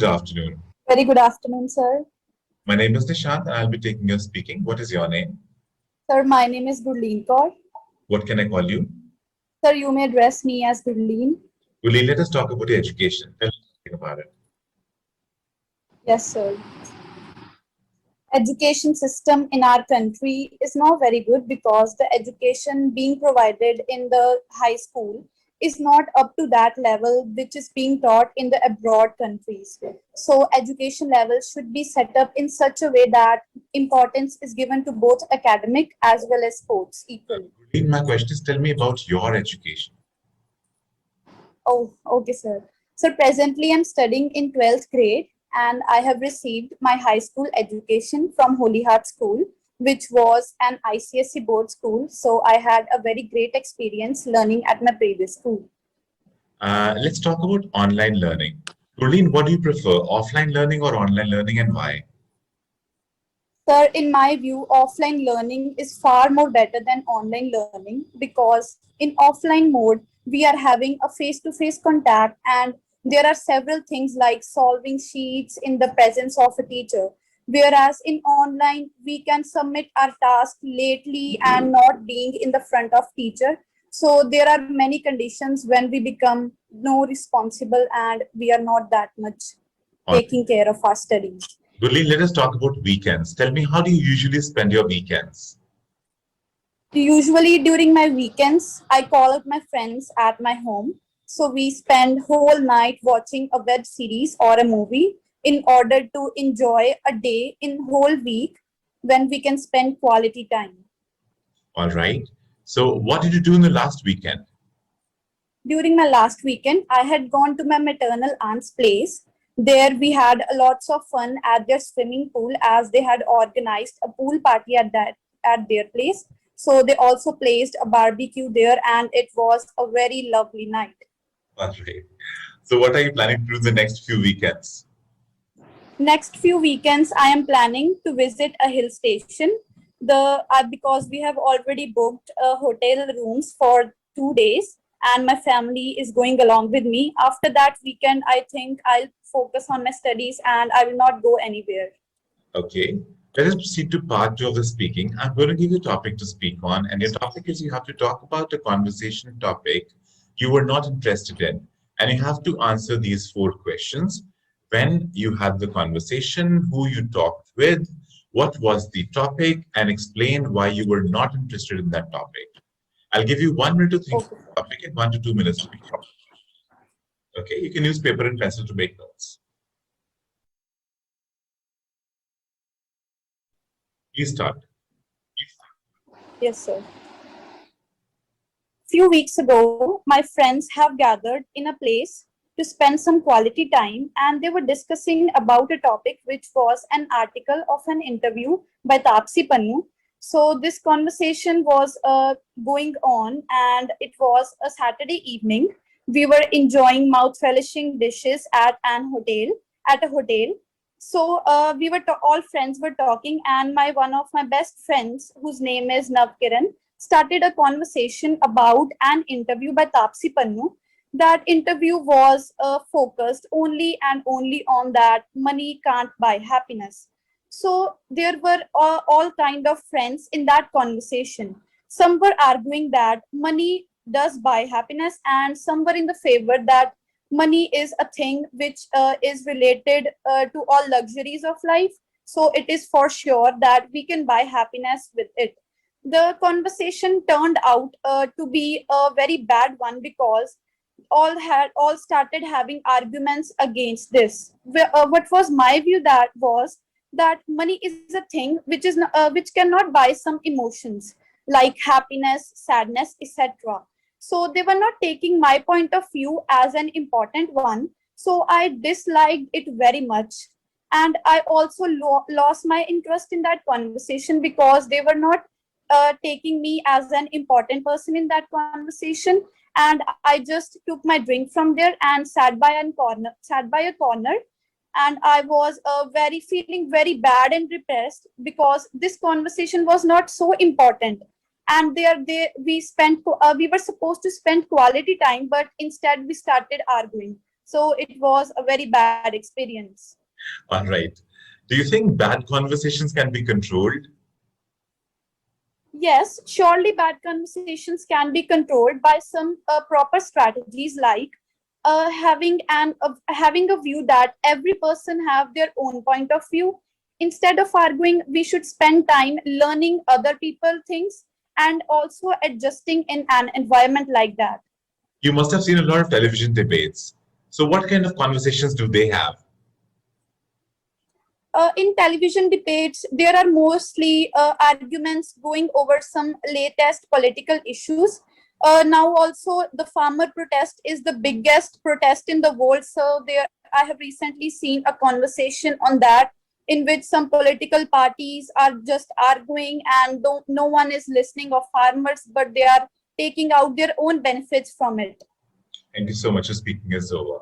afternoon. Very good afternoon, sir. My name is Nishant and I'll be taking your speaking. What is your name? Sir, my name is Gurleen Kaur. What can I call you? Sir, you may address me as Gurleen. Gurleen, let us talk about your education. Tell me something about it. Yes, sir. Education system in our country is not very good because the education being provided in the high school is not up to that level which is being taught in the abroad countries. So education levels should be set up in such a way that importance is given to both academic as well as sports equally. Gurleen, my question is tell me about your education. Oh, okay, sir. So presently I'm studying in 12th grade and I have received my high school education from Holy Heart School, which was an ICSE board school. So I had a very great experience learning at my previous school. Let's talk about online learning. Gurleen, what do you prefer, offline learning or online learning and why? Sir, in my view, offline learning is far more better than online learning because in offline mode, we are having a face-to-face contact and there are several things like solving sheets in the presence of a teacher. Whereas in online, we can submit our task lately and not being in the front of teacher. So there are many conditions when we become no responsible and we are not that much All taking care of our studies. Gurleen, let us talk about weekends. Tell me, how do you usually spend your weekends? Usually during my weekends, I call up my friends at my home. So we spend whole night watching a web series or a movie in order to enjoy a day in whole week when we can spend quality time. All right. So, what did you do in the last weekend? During my last weekend, I had gone to my maternal aunt's place. There we had lots of fun at their swimming pool as they had organized a pool party at their place. So they also placed a barbecue there and it was a very lovely night. All right. So, what are you planning to do the next few weekends? Next few weekends, I am planning to visit a hill station. Because we have already booked hotel rooms for 2 days, and my family is going along with me. After that weekend, I think I'll focus on my studies and I will not go anywhere. Okay. Let us proceed to part two of the speaking. I'm going to give you a topic to speak on, and your topic is you have to talk about a conversation topic you were not interested in, and you have to answer these four questions. When you had the conversation, who you talked with, what was the topic, and explain why you were not interested in that topic. I'll give you 1 minute to think of Okay. the topic and 1 to 2 minutes to speak. Okay, you can use paper and pencil to make notes. Please start. Yes, sir. Few weeks ago, my friends have gathered in a place to spend some quality time and they were discussing about a topic which was an article of an interview by Tapsi Pannu. So this conversation was going on and it was a Saturday evening. We were enjoying mouth-relishing dishes at a hotel. So we were all friends were talking and my one of my best friends whose name is Navkiran started a conversation about an interview by Tapsi Pannu. That interview was focused only and only on that money can't buy happiness. So there were all kind of friends in that conversation. Some were arguing that money does buy happiness, and some were in the favor that money is a thing which is related to all luxuries of life. So it is for sure that we can buy happiness with it. The conversation turned out to be a very bad one because all started having arguments against this. What was my view that was that money is a thing which cannot buy some emotions like happiness, sadness, etc. So they were not taking my point of view as an important one. So I disliked it very much, and I also lost my interest in that conversation because they were not taking me as an important person in that conversation. And I just took my drink from there and sat by a corner, and I was very feeling very bad and depressed because this conversation was not so important. And we were supposed to spend quality time, but instead we started arguing. So it was a very bad experience. All right. Do you think bad conversations can be controlled? Yes, surely bad conversations can be controlled by some proper strategies like having a view that every person have their own point of view. Instead of arguing, we should spend time learning other people things and also adjusting in an environment like that. You must have seen a lot of television debates. So, what kind of conversations do they have? In television debates, there are mostly arguments going over some latest political issues. Now, also, the farmer protest is the biggest protest in the world. So, there I have recently seen a conversation on that in which some political parties are just arguing and no one is listening of farmers, but they are taking out their own benefits from it. Thank you so much for speaking, Azova.